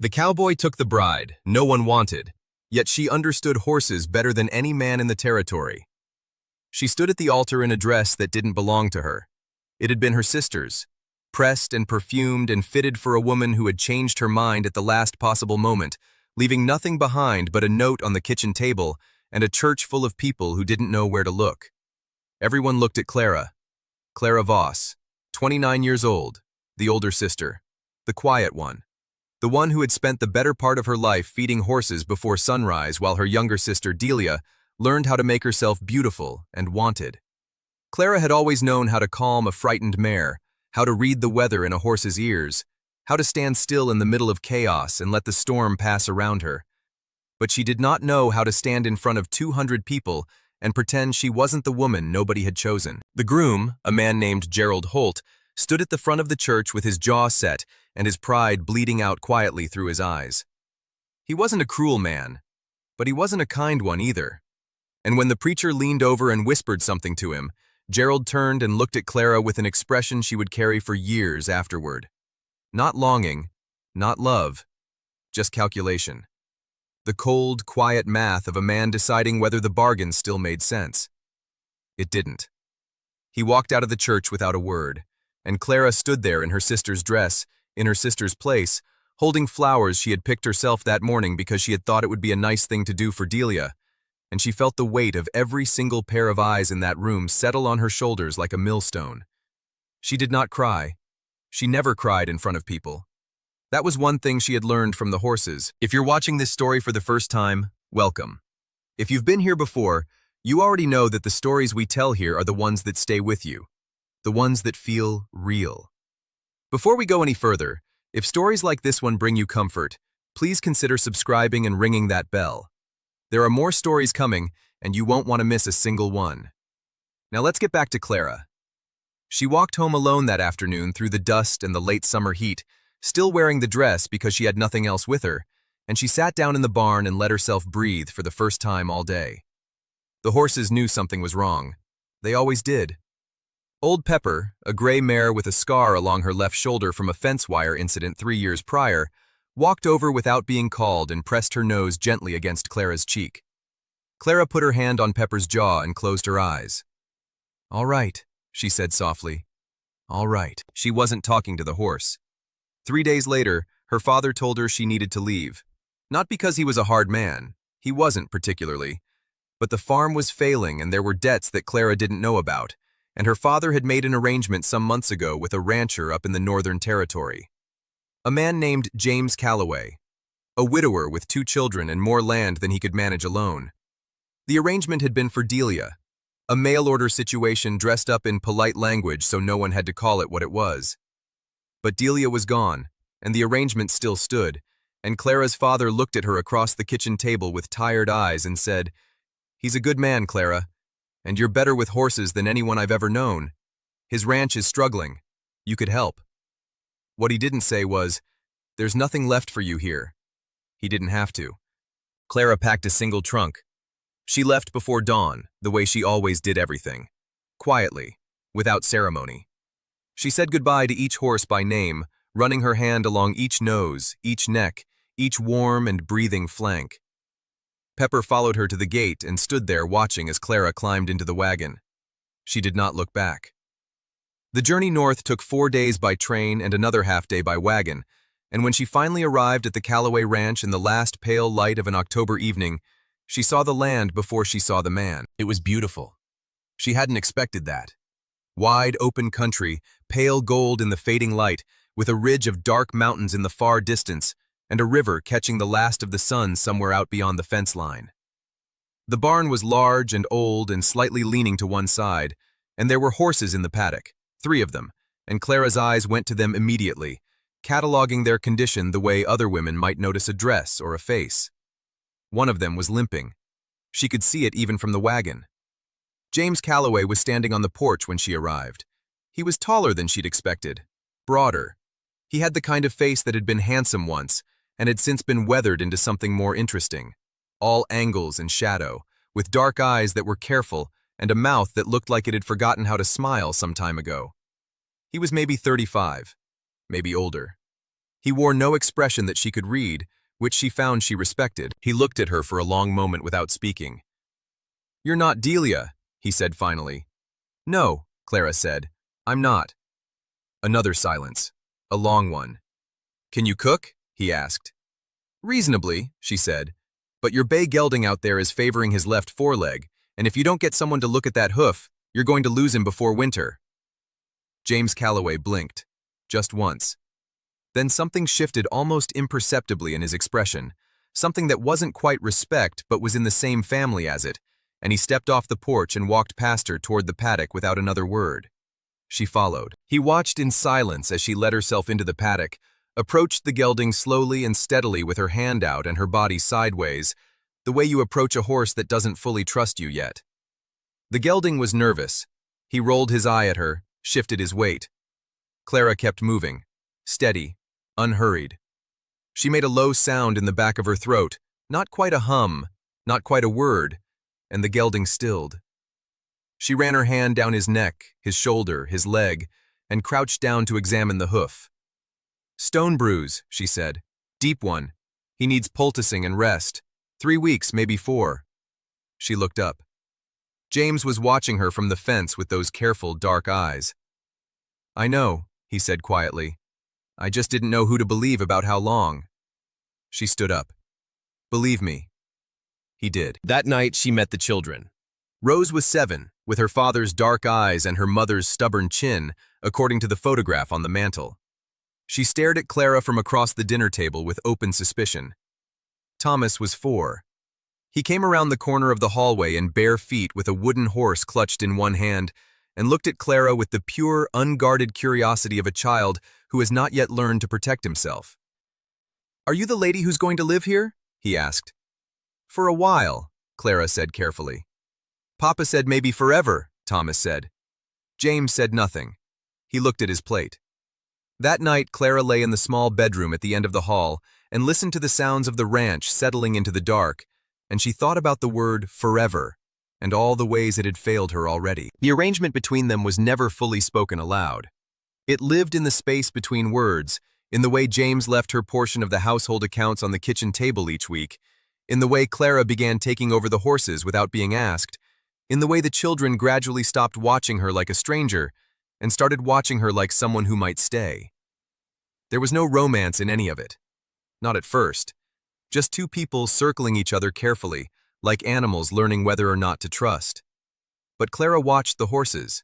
The cowboy took the bride no one wanted, yet she understood horses better than any man in the territory. She stood at the altar in a dress that didn't belong to her. It had been her sister's, pressed and perfumed and fitted for a woman who had changed her mind at the last possible moment, leaving nothing behind but a note on the kitchen table and a church full of people who didn't know where to look. Everyone looked at Clara. Clara Voss, 29 years old, the older sister, the quiet one. The one who had spent the better part of her life feeding horses before sunrise while her younger sister Delia learned how to make herself beautiful and wanted. Clara had always known how to calm a frightened mare, how to read the weather in a horse's ears, how to stand still in the middle of chaos and let the storm pass around her. But she did not know how to stand in front of 200 people and pretend she wasn't the woman nobody had chosen. The groom, a man named Gerald Holt, stood at the front of the church with his jaw set and his pride bleeding out quietly through his eyes. He wasn't a cruel man, but he wasn't a kind one either. And when the preacher leaned over and whispered something to him, Gerald turned and looked at Clara with an expression she would carry for years afterward. Not longing, not love, just calculation. The cold, quiet math of a man deciding whether the bargain still made sense. It didn't. He walked out of the church without a word, and Clara stood there in her sister's dress, in her sister's place, holding flowers she had picked herself that morning because she had thought it would be a nice thing to do for Delia, and she felt the weight of every single pair of eyes in that room settle on her shoulders like a millstone. She did not cry. She never cried in front of people. That was one thing she had learned from the horses. If you're watching this story for the first time, welcome. If you've been here before, you already know that the stories we tell here are the ones that stay with you, the ones that feel real. Before we go any further, if stories like this one bring you comfort, please consider subscribing and ringing that bell. There are more stories coming, and you won't want to miss a single one. Now let's get back to Clara. She walked home alone that afternoon through the dust and the late summer heat, still wearing the dress because she had nothing else with her, and she sat down in the barn and let herself breathe for the first time all day. The horses knew something was wrong. They always did. Old Pepper, a gray mare with a scar along her left shoulder from a fence wire incident 3 years prior, walked over without being called and pressed her nose gently against Clara's cheek. Clara put her hand on Pepper's jaw and closed her eyes. "All right," she said softly. "All right." She wasn't talking to the horse. 3 days later, her father told her she needed to leave. Not because he was a hard man. He wasn't particularly. But the farm was failing and there were debts that Clara didn't know about, and her father had made an arrangement some months ago with a rancher up in the Northern Territory. A man named James Calloway, a widower with 2 children and more land than he could manage alone. The arrangement had been for Delia, a mail-order situation dressed up in polite language so no one had to call it what it was. But Delia was gone, and the arrangement still stood, and Clara's father looked at her across the kitchen table with tired eyes and said, "He's a good man, Clara, and you're better with horses than anyone I've ever known. His ranch is struggling. You could help." What he didn't say was, "There's nothing left for you here." He didn't have to. Clara packed a single trunk. She left before dawn, the way she always did everything. Quietly, without ceremony. She said goodbye to each horse by name, running her hand along each nose, each neck, each warm and breathing flank. Pepper followed her to the gate and stood there watching as Clara climbed into the wagon. She did not look back. The journey north took 4 days by train and another half-day by wagon, and when she finally arrived at the Calloway Ranch in the last pale light of an October evening, she saw the land before she saw the man. It was beautiful. She hadn't expected that. Wide open country, pale gold in the fading light, with a ridge of dark mountains in the far distance, and a river catching the last of the sun somewhere out beyond the fence line. The barn was large and old and slightly leaning to one side, and there were horses in the paddock, 3 of them, and Clara's eyes went to them immediately, cataloging their condition the way other women might notice a dress or a face. One of them was limping. She could see it even from the wagon. James Calloway was standing on the porch when she arrived. He was taller than she'd expected, broader. He had the kind of face that had been handsome once, and had since been weathered into something more interesting, all angles and shadow, with dark eyes that were careful and a mouth that looked like it had forgotten how to smile some time ago. He was maybe 35, maybe older. He wore no expression that she could read, which she found she respected. He looked at her for a long moment without speaking. "You're not Delia," he said finally. "No," Clara said. "I'm not." Another silence. A long one. "Can you cook?" he asked. "Reasonably," she said. "But your bay gelding out there is favoring his left foreleg, and if you don't get someone to look at that hoof, you're going to lose him before winter." James Calloway blinked. Just once. Then something shifted almost imperceptibly in his expression, something that wasn't quite respect but was in the same family as it, and he stepped off the porch and walked past her toward the paddock without another word. She followed. He watched in silence as she let herself into the paddock, approached the gelding slowly and steadily with her hand out and her body sideways, the way you approach a horse that doesn't fully trust you yet. The gelding was nervous. He rolled his eye at her, shifted his weight. Clara kept moving, steady, unhurried. She made a low sound in the back of her throat, not quite a hum, not quite a word, and the gelding stilled. She ran her hand down his neck, his shoulder, his leg, and crouched down to examine the hoof. "Stone bruise," she said. "Deep one. He needs poulticing and rest. 3 weeks, maybe 4. She looked up. James was watching her from the fence with those careful, dark eyes. "I know," he said quietly. "I just didn't know who to believe about how long." She stood up. "Believe me." He did. That night she met the children. Rose was 7, with her father's dark eyes and her mother's stubborn chin, according to the photograph on the mantel. She stared at Clara from across the dinner table with open suspicion. Thomas was 4. He came around the corner of the hallway in bare feet with a wooden horse clutched in one hand and looked at Clara with the pure, unguarded curiosity of a child who has not yet learned to protect himself. "Are you the lady who's going to live here?" he asked. "For a while," Clara said carefully. "Papa said maybe forever," Thomas said. James said nothing. He looked at his plate. That night, Clara lay in the small bedroom at the end of the hall and listened to the sounds of the ranch settling into the dark, and she thought about the word forever and all the ways it had failed her already. The arrangement between them was never fully spoken aloud. It lived in the space between words, in the way James left her portion of the household accounts on the kitchen table each week, in the way Clara began taking over the horses without being asked, in the way the children gradually stopped watching her like a stranger and started watching her like someone who might stay. There was no romance in any of it. Not at first. Just 2 people circling each other carefully, like animals learning whether or not to trust. But Clara watched the horses,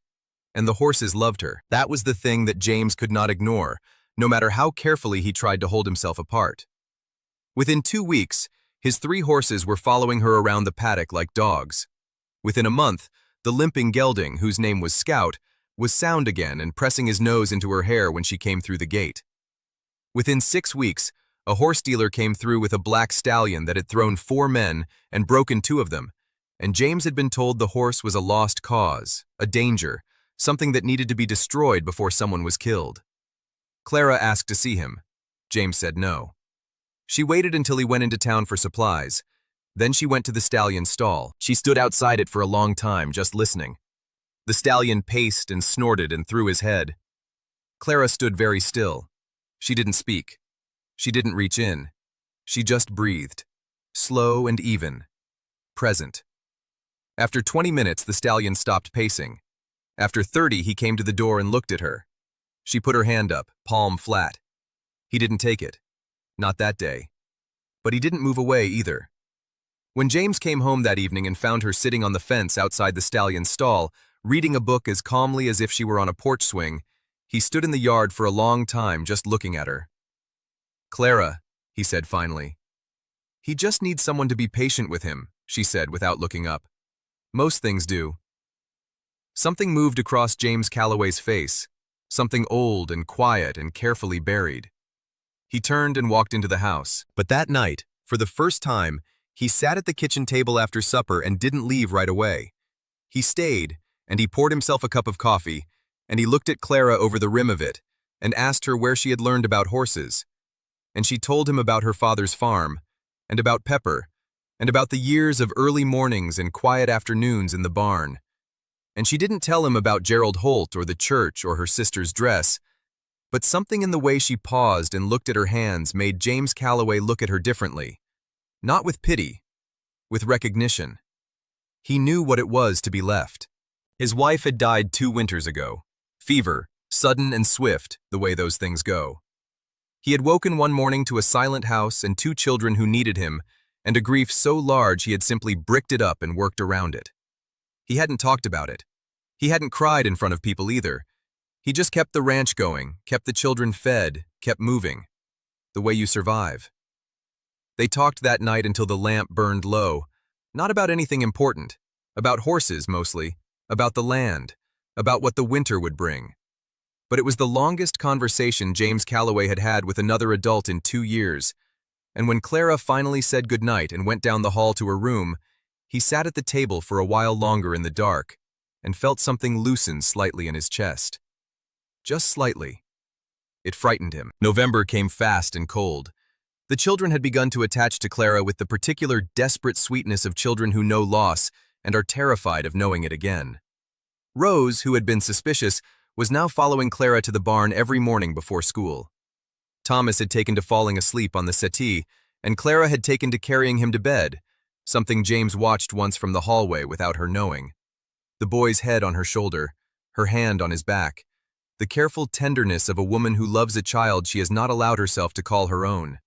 and the horses loved her. That was the thing that James could not ignore, no matter how carefully he tried to hold himself apart. Within 2 weeks, his 3 horses were following her around the paddock like dogs. Within a month, the limping gelding, whose name was Scout, was sound again and pressing his nose into her hair when she came through the gate. Within 6 weeks, a horse dealer came through with a black stallion that had thrown 4 men and broken 2 of them, and James had been told the horse was a lost cause, a danger, something that needed to be destroyed before someone was killed. Clara asked to see him. James said no. She waited until he went into town for supplies. Then she went to the stallion's stall. She stood outside it for a long time, just listening. The stallion paced and snorted and threw his head. Clara stood very still. She didn't speak. She didn't reach in. She just breathed. Slow and even. Present. After 20 minutes, the stallion stopped pacing. After 30, he came to the door and looked at her. She put her hand up, palm flat. He didn't take it. Not that day. But he didn't move away either. When James came home that evening and found her sitting on the fence outside the stallion's stall, reading a book as calmly as if she were on a porch swing, he stood in the yard for a long time just looking at her. "Clara," he said finally. "He just needs someone to be patient with him," she said without looking up. "Most things do." Something moved across James Calloway's face, something old and quiet and carefully buried. He turned and walked into the house. But that night, for the first time, he sat at the kitchen table after supper and didn't leave right away. He stayed, and he poured himself a cup of coffee, and he looked at Clara over the rim of it, and asked her where she had learned about horses. And she told him about her father's farm, and about Pepper, and about the years of early mornings and quiet afternoons in the barn. And she didn't tell him about Gerald Holt or the church or her sister's dress, But something in the way she paused and looked at her hands made James Calloway look at her differently. Not with pity, with recognition. He knew what it was to be left. His wife had died 2 winters ago. Fever, sudden and swift, the way those things go. He had woken one morning to a silent house and 2 children who needed him, and a grief so large he had simply bricked it up and worked around it. He hadn't talked about it. He hadn't cried in front of people either. He just kept the ranch going, kept the children fed, kept moving. The way you survive. They talked that night until the lamp burned low, not about anything important, about horses mostly, about the land, about what the winter would bring. But it was the longest conversation James Calloway had had with another adult in 2 years, and when Clara finally said goodnight and went down the hall to her room, he sat at the table for a while longer in the dark and felt something loosen slightly in his chest. Just slightly. It frightened him. November came fast and cold. The children had begun to attach to Clara with the particular desperate sweetness of children who know loss and are terrified of knowing it again. Rose, who had been suspicious, was now following Clara to the barn every morning before school. Thomas had taken to falling asleep on the settee, and Clara had taken to carrying him to bed, something James watched once from the hallway without her knowing. The boy's head on her shoulder, her hand on his back, the careful tenderness of a woman who loves a child she has not allowed herself to call her own.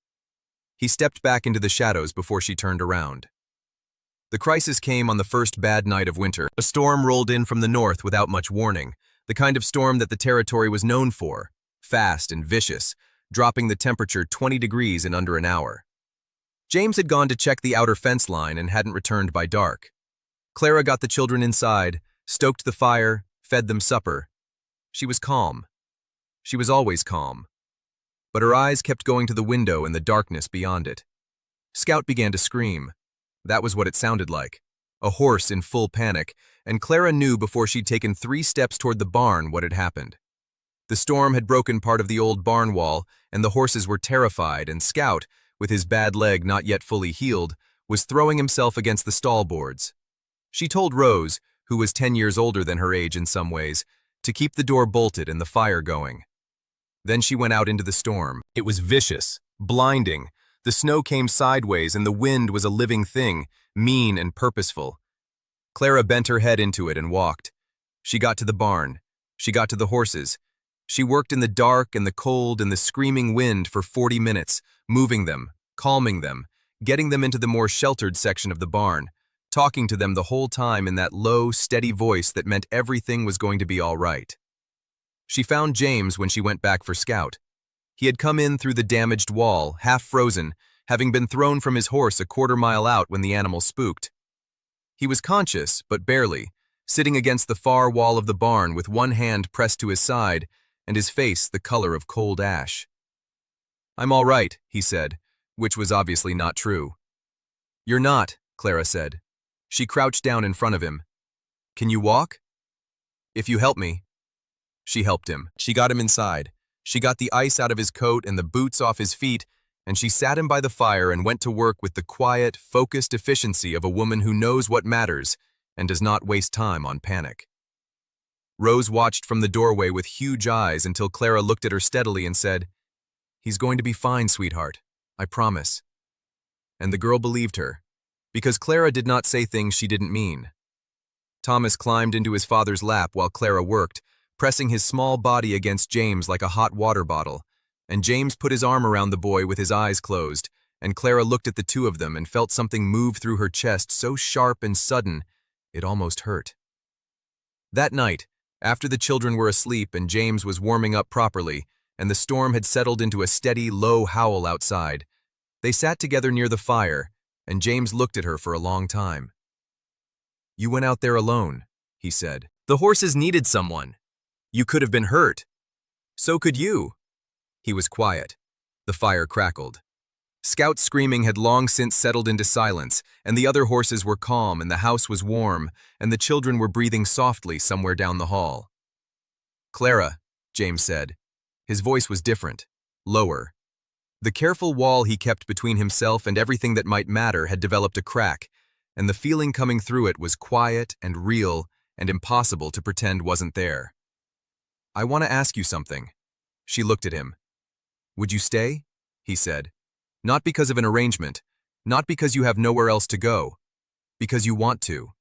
He stepped back into the shadows before she turned around. The crisis came on the first bad night of winter. A storm rolled in from the north without much warning, the kind of storm that the territory was known for, fast and vicious, dropping the temperature 20 degrees in under an hour. James had gone to check the outer fence line and hadn't returned by dark. Clara got the children inside, stoked the fire, fed them supper. She was calm. She was always calm. But her eyes kept going to the window and the darkness beyond it. Scout began to scream. That was what it sounded like. A horse in full panic, and Clara knew before she'd taken 3 steps toward the barn what had happened. The storm had broken part of the old barn wall, and the horses were terrified, and Scout, with his bad leg not yet fully healed, was throwing himself against the stall boards. She told Rose, who was 10 years older than her age in some ways, to keep the door bolted and the fire going. Then she went out into the storm. It was vicious, blinding. The snow came sideways and the wind was a living thing, mean and purposeful. Clara bent her head into it and walked. She got to the barn. She got to the horses. She worked in the dark and the cold and the screaming wind for 40 minutes, moving them, calming them, getting them into the more sheltered section of the barn, talking to them the whole time in that low, steady voice that meant everything was going to be all right. She found James when she went back for Scout. He had come in through the damaged wall, half frozen, having been thrown from his horse a quarter-mile out when the animal spooked. He was conscious, but barely, sitting against the far wall of the barn with one hand pressed to his side and his face the color of cold ash. "I'm all right," he said, which was obviously not true. "You're not," Clara said. She crouched down in front of him. "Can you walk?" "If you help me." She helped him. She got him inside. She got the ice out of his coat and the boots off his feet, and she sat him by the fire and went to work with the quiet, focused efficiency of a woman who knows what matters and does not waste time on panic. Rose watched from the doorway with huge eyes until Clara looked at her steadily and said, "He's going to be fine, sweetheart. I promise." And the girl believed her, because Clara did not say things she didn't mean. Thomas climbed into his father's lap while Clara worked, pressing his small body against James like a hot water bottle, and James put his arm around the boy with his eyes closed, and Clara looked at the two of them and felt something move through her chest so sharp and sudden, it almost hurt. That night, after the children were asleep and James was warming up properly, and the storm had settled into a steady, low howl outside, they sat together near the fire, and James looked at her for a long time. "You went out there alone," he said. "The horses needed someone. You could have been hurt. So could you." He was quiet. The fire crackled. Scout's screaming had long since settled into silence, and the other horses were calm, and the house was warm, and the children were breathing softly somewhere down the hall. "Clara," James said. His voice was different, lower. The careful wall he kept between himself and everything that might matter had developed a crack, and the feeling coming through it was quiet and real and impossible to pretend wasn't there. "I want to ask you something." She looked at him. "Would you stay?" he said. "Not because of an arrangement, not because you have nowhere else to go, because you want to."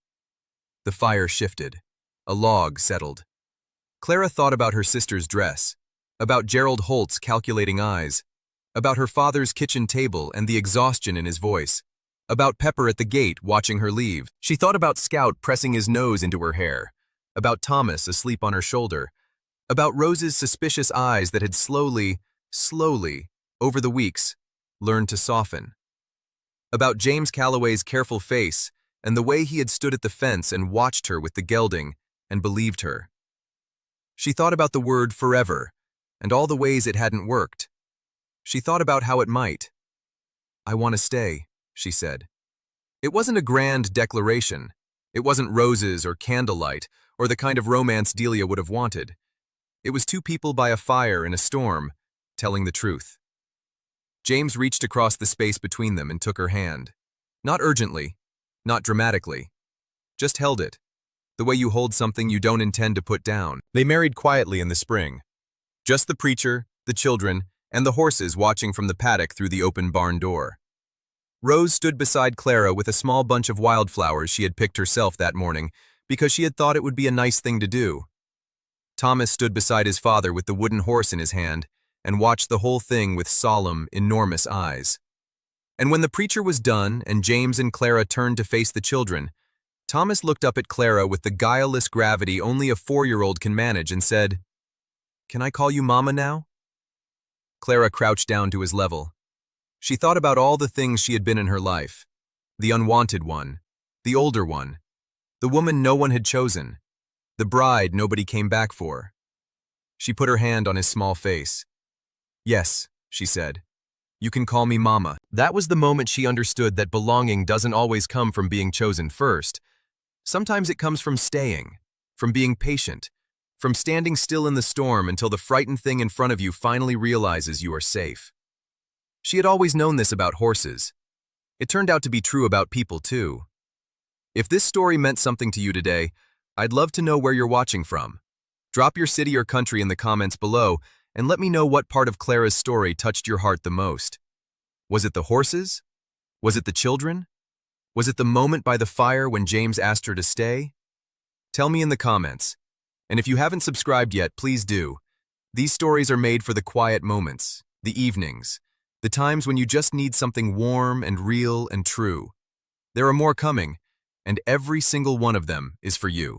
The fire shifted. A log settled. Clara thought about her sister's dress, about Gerald Holt's calculating eyes, about her father's kitchen table and the exhaustion in his voice, about Pepper at the gate watching her leave. She thought about Scout pressing his nose into her hair, about Thomas asleep on her shoulder, about Rose's suspicious eyes that had slowly, over the weeks, learned to soften, about James Calloway's careful face and the way he had stood at the fence and watched her with the gelding and believed her. She thought about the word forever and all the ways it hadn't worked. She thought about how it might. "I want to stay," she said. It wasn't a grand declaration. It wasn't roses or candlelight or the kind of romance Delia would have wanted. It was two people by a fire in a storm, telling the truth. James reached across the space between them and took her hand. Not urgently, not dramatically. Just held it, the way you hold something you don't intend to put down. They married quietly in the spring. Just the preacher, the children, and the horses watching from the paddock through the open barn door. Rose stood beside Clara with a small bunch of wildflowers she had picked herself that morning because she had thought it would be a nice thing to do. Thomas stood beside his father with the wooden horse in his hand and watched the whole thing with solemn, enormous eyes. And when the preacher was done and James and Clara turned to face the children, Thomas looked up at Clara with the guileless gravity only a 4-year-old can manage and said, "Can I call you Mama now?" Clara crouched down to his level. She thought about all the things she had been in her life. The unwanted one, the older one, the woman no one had chosen, the bride nobody came back for. She put her hand on his small face. "Yes," she said. "You can call me Mama." That was the moment she understood that belonging doesn't always come from being chosen first. Sometimes it comes from staying, from being patient, from standing still in the storm until the frightened thing in front of you finally realizes you are safe. She had always known this about horses. It turned out to be true about people too. If this story meant something to you today, I'd love to know where you're watching from. Drop your city or country in the comments below and let me know what part of Clara's story touched your heart the most. Was it the horses? Was it the children? Was it the moment by the fire when James asked her to stay? Tell me in the comments. And if you haven't subscribed yet, please do. These stories are made for the quiet moments, the evenings, the times when you just need something warm and real and true. There are more coming, and every single one of them is for you.